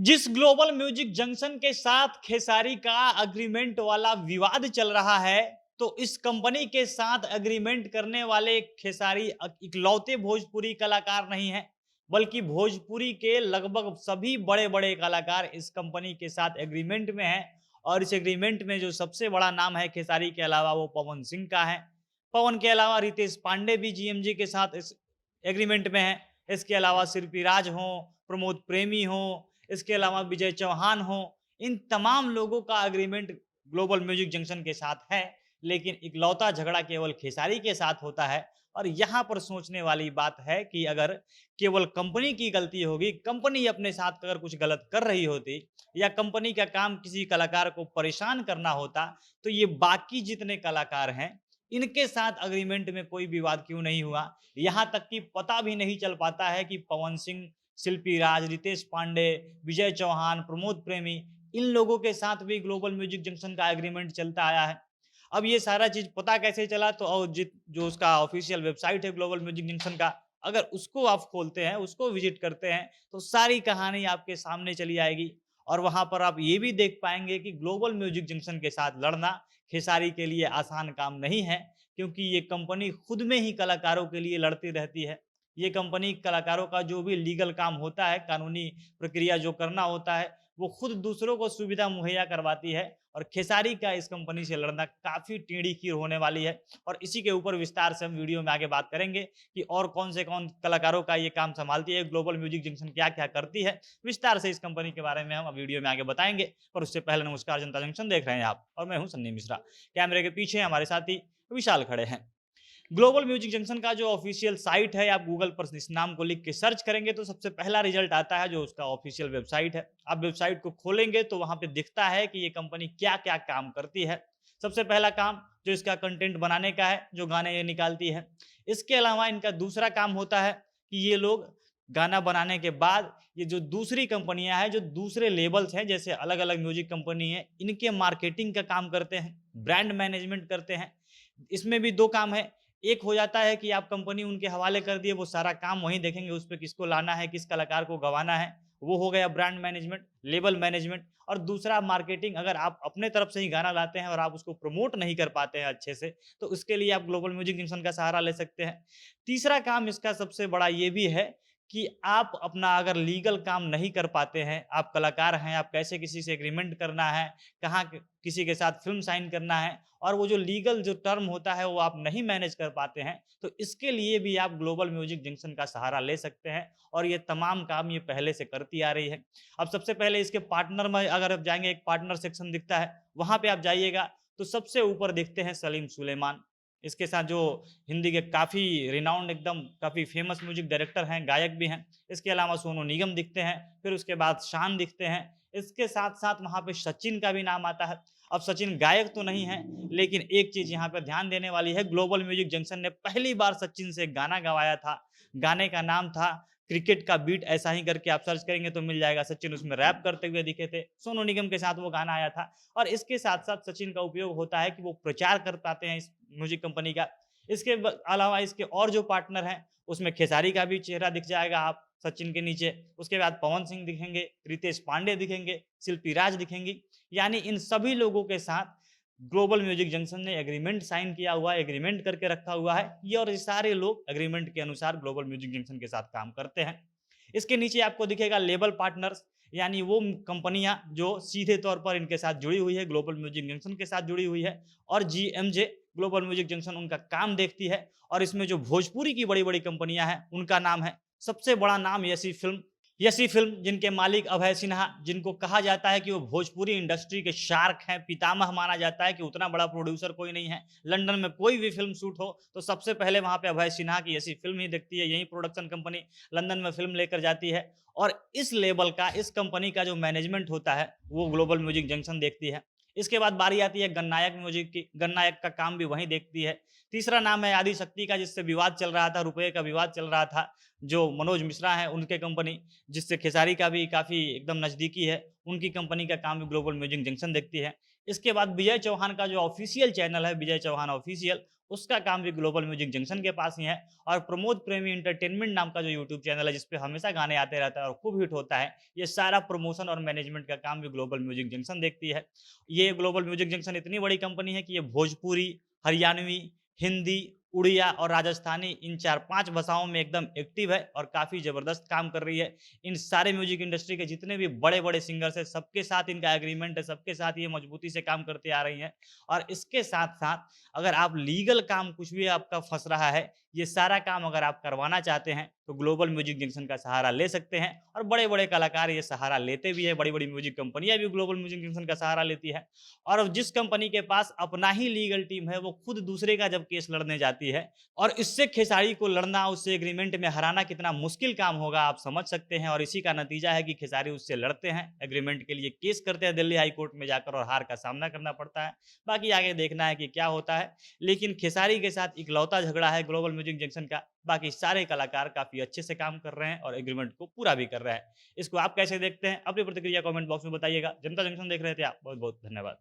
जिस global music junction के साथ खेसारी का अग्रीमेंट वाला विवाद चल रहा है, तो इस कंपनी के साथ अग्रीमेंट करने वाले खेसारी इकलौते भोजपुरी कलाकार नहीं हैं, बल्कि भोजपुरी के लगभग सभी बड़े-बड़े कलाकार इस कंपनी के साथ एग्रीमेंट में हैं। और इस एग्रीमेंट में जो सबसे बड़ा नाम है खेसारी के अलावा वो पवन सिंह का है। पवन के अलावा रितेश पांडे भी जीएमजी के साथ इस एग्रीमेंट में हैं। इसके अलावा शिल्पी राज हों, प्रमोद प्रेमी हों, इसके अलावा विजय चौहान हो, इन तमाम लोगों का एग्रीमेंट ग्लोबल म्यूजिक जंक्शन के साथ है, लेकिन इकलौता झगड़ा केवल खेसारी के साथ होता है। और यहाँ पर सोचने वाली बात है कि अगर केवल कंपनी की गलती होगी, कंपनी अपने साथ अगर कुछ गलत कर रही होती या कंपनी का काम किसी कलाकार को परेशान करना होता, तो ये बाकी जितने कलाकार हैं, इनके साथ एग्रीमेंट में कोई विवाद क्यों नहीं हुआ? यहाँ तक कि पता भी नहीं चल पाता है कि पवन सिंह, शिल्पी राज, रितेश पांडे, विजय चौहान, प्रमोद प्रेमी, इन लोगों के साथ भी ग्लोबल म्यूजिक जंक्शन का एग्रीमेंट चलता आया है। अब ये सारा चीज़ पता कैसे चला? तो जो उसका ऑफिशियल वेबसाइट है ग्लोबल म्यूजिक जंक्शन का, अगर उसको आप खोलते हैं, उसको विजिट करते हैं, तो सारी कहानी आपके सामने चली आएगी। और वहाँ पर आप ये भी देख पाएँगे कि ग्लोबल म्यूजिक जंक्शन के साथ लड़ना खेसारी के लिए आसान काम नहीं है, क्योंकि ये कंपनी खुद में ही कलाकारों के लिए लड़ती रहती है। ये कंपनी कलाकारों का जो भी लीगल काम होता है, कानूनी प्रक्रिया जो करना होता है, वो खुद दूसरों को सुविधा मुहैया करवाती है। और खेसारी का इस कंपनी से लड़ना काफ़ी टेढ़ी खीर होने वाली है। और इसी के ऊपर विस्तार से हम वीडियो में आगे बात करेंगे कि और कौन से कौन कलाकारों का ये काम सँभालती है, ग्लोबल म्यूजिक जंक्शन क्या-क्या करती है। विस्तार से इस कंपनी के बारे में हम वीडियो में आगे बताएँगे। पर उससे पहले नमस्कार, जनता जंक्शन देख रहे हैं आप और मैं हूँ सन्नी मिश्रा। कैमरे के पीछे हमारे साथी विशाल खड़े हैं। ग्लोबल म्यूजिक जंक्शन का जो ऑफिशियल साइट है, आप गूगल पर इस नाम को लिख के सर्च करेंगे तो सबसे पहला रिजल्ट आता है जो उसका ऑफिशियल वेबसाइट है। आप वेबसाइट को खोलेंगे तो वहाँ पे दिखता है कि ये कंपनी क्या-क्या काम करती है। सबसे पहला काम जो इसका कंटेंट बनाने का है, जो गाने ये निकालती है। इसके अलावा इनका दूसरा काम होता है कि ये लोग गाना बनाने के बाद ये जो दूसरी कंपनियाँ हैं, जो दूसरे लेबल्स हैं, जैसे अलग-अलग म्यूजिक कंपनी है, इनके मार्केटिंग का काम करते हैं, ब्रांड मैनेजमेंट करते हैं। इसमें भी 2 काम है। एक हो जाता है कि आप कंपनी उनके हवाले कर दिए, वो सारा काम वहीं देखेंगे, उस पे किसको लाना है, किस कलाकार को गवाना है, वो हो गया ब्रांड मैनेजमेंट, लेबल मैनेजमेंट। और दूसरा मार्केटिंग, अगर आप अपने तरफ से ही गाना लाते हैं और आप उसको प्रमोट नहीं कर पाते हैं अच्छे से, तो उसके लिए आप ग्लोबल म्यूजिक जंक्शन का सहारा ले सकते हैं। तीसरा काम इसका सबसे बड़ा ये भी है कि आप अपना अगर लीगल काम नहीं कर पाते हैं, आप कलाकार हैं, आप कैसे किसी से एग्रीमेंट करना है, कहाँ किसी के साथ फ़िल्म साइन करना है और वो जो लीगल जो टर्म होता है वो आप नहीं मैनेज कर पाते हैं, तो इसके लिए भी आप ग्लोबल म्यूजिक जंक्शन का सहारा ले सकते हैं। और ये तमाम काम ये पहले से करती आ रही है। अब सबसे पहले इसके पार्टनर में अगर आप जाएँगे, एक पार्टनर सेक्शन दिखता है, वहाँ पे आप जाइएगा तो सबसे ऊपर दिखते हैं सलीम सुलेमान। इसके साथ जो हिंदी के काफ़ी रिनाउंड एकदम काफ़ी फ़ेमस म्यूजिक डायरेक्टर हैं, गायक भी हैं। इसके अलावा सोनू निगम दिखते हैं, फिर उसके बाद शान दिखते हैं। इसके साथ-साथ वहाँ पे सचिन का भी नाम आता है। अब सचिन गायक तो नहीं है, लेकिन एक चीज़ यहाँ पे ध्यान देने वाली है, ग्लोबल म्यूजिक जंक्शन ने पहली बार सचिन से गाना गवाया था। गाने का नाम था क्रिकेट का बीट, ऐसा ही करके आप सर्च करेंगे तो मिल जाएगा। सचिन उसमें रैप करते हुए दिखे थे। सोनू निगम के साथ वो गाना आया था। और इसके साथ-साथ सचिन का उपयोग होता है कि वो प्रचार कर पाते हैं इस म्यूजिक कंपनी का। इसके अलावा इसके और जो पार्टनर हैं, उसमें खेसारी का भी चेहरा दिख जाएगा आप सचिन के नीचे। उसके बाद पवन सिंह दिखेंगे, रितेश पांडे दिखेंगे, शिल्पी राज दिखेंगी। यानी इन सभी लोगों के साथ ग्लोबल म्यूजिक जंक्शन ने एग्रीमेंट साइन किया हुआ है, एग्रीमेंट करके रखा हुआ है। ये और ये सारे लोग एग्रीमेंट के अनुसार ग्लोबल म्यूजिक जंक्शन के साथ काम करते हैं। इसके नीचे आपको दिखेगा लेबल पार्टनर्स, यानी वो कंपनियां जो सीधे तौर पर इनके साथ जुड़ी हुई है, ग्लोबल म्यूजिक जंक्शन के साथ जुड़ी हुई है। और जीएमजे ग्लोबल म्यूजिक जंक्शन उनका काम देखती है। और इसमें जो भोजपुरी की बड़ी-बड़ी कंपनियां हैं, उनका नाम है, सबसे बड़ा नाम यसी फ़िल्म। यसी फ़िल्म जिनके मालिक अभय सिन्हा, जिनको कहा जाता है कि वो भोजपुरी इंडस्ट्री के शार्क हैं, पितामह माना जाता है कि उतना बड़ा प्रोड्यूसर कोई नहीं है। लंदन में कोई भी फ़िल्म शूट हो, तो सबसे पहले वहाँ पे अभय सिन्हा की यसी फ़िल्म ही दिखती है, यही प्रोडक्शन कंपनी लंदन में फ़िल्म लेकर जाती है। और इस लेवल का, इस कंपनी का जो मैनेजमेंट होता है, वो ग्लोबल म्यूजिक जंक्शन देखती है। इसके बाद बारी आती है गन्नायक म्यूजिक की, गन्नायक का काम भी वहीं देखती है। तीसरा नाम है आदिशक्ति का, जिससे विवाद चल रहा था, रुपए का विवाद चल रहा था, जो मनोज मिश्रा हैं उनके कंपनी, जिससे खेसारी का भी काफ़ी एकदम नज़दीकी है, उनकी कंपनी का काम भी ग्लोबल म्यूजिक जंक्शन देखती है। इसके बाद विजय चौहान का जो ऑफ़िशियल चैनल है, विजय चौहान ऑफ़िशियल, उसका काम भी ग्लोबल म्यूजिक जंक्शन के पास ही है। और प्रमोद प्रेमी एंटरटेनमेंट नाम का जो यूट्यूब चैनल है, जिसपे हमेशा गाने आते रहता है और खूब हिट होता है, ये सारा प्रमोशन और मैनेजमेंट का काम भी ग्लोबल म्यूजिक जंक्शन देखती है। ये ग्लोबल म्यूजिक जंक्शन इतनी बड़ी कंपनी है कि ये भोजपुरी, हरियाणवी, हिंदी, उड़िया और राजस्थानी इन 4-5 भाषाओं में एकदम एक्टिव है और काफ़ी ज़बरदस्त काम कर रही है। इन सारे म्यूज़िक इंडस्ट्री के जितने भी बड़े-बड़े सिंगर्स हैं, सबके साथ इनका एग्रीमेंट है, सबके साथ ये मजबूती से काम करते आ रही हैं। और इसके साथ-साथ अगर आप लीगल काम कुछ भी आपका फँस रहा है, ये सारा काम अगर आप करवाना चाहते हैं, तो ग्लोबल म्यूज़िक जंक्शन का सहारा ले सकते हैं। और बड़े-बड़े कलाकार ये सहारा लेते भी हैं, बड़ी-बड़ी म्यूज़िक कंपनियाँ भी ग्लोबल म्यूज़िक जंक्शन का सहारा लेती है। और जिस कंपनी के पास अपना ही लीगल टीम है, वो खुद दूसरे का जब केस लड़ने जाती है और इससे खेसारी को लड़ना, उससे एग्रीमेंट में हराना कितना मुश्किल काम होगा, आप समझ सकते हैं। और इसी का नतीजा है कि खेसारी उससे लड़ते हैं, एग्रीमेंट के लिए केस करते हैं दिल्ली हाई कोर्ट में जाकर और हार का सामना करना पड़ता है। बाकी आगे देखना है कि क्या होता है। लेकिन खेसारी के साथ इकलौता झगड़ा है ग्लोबल म्यूजिक जंक्शन का, बाकी सारे कलाकार काफ़ी अच्छे से काम कर रहे हैं और एग्रीमेंट को पूरा भी कर रहे हैं। इसको आप कैसे देखते हैं? अपनी प्रतिक्रिया कमेंट बॉक्स में बताइएगा। जनता जंक्शन देख रहे थे आप, बहुत-बहुत धन्यवाद।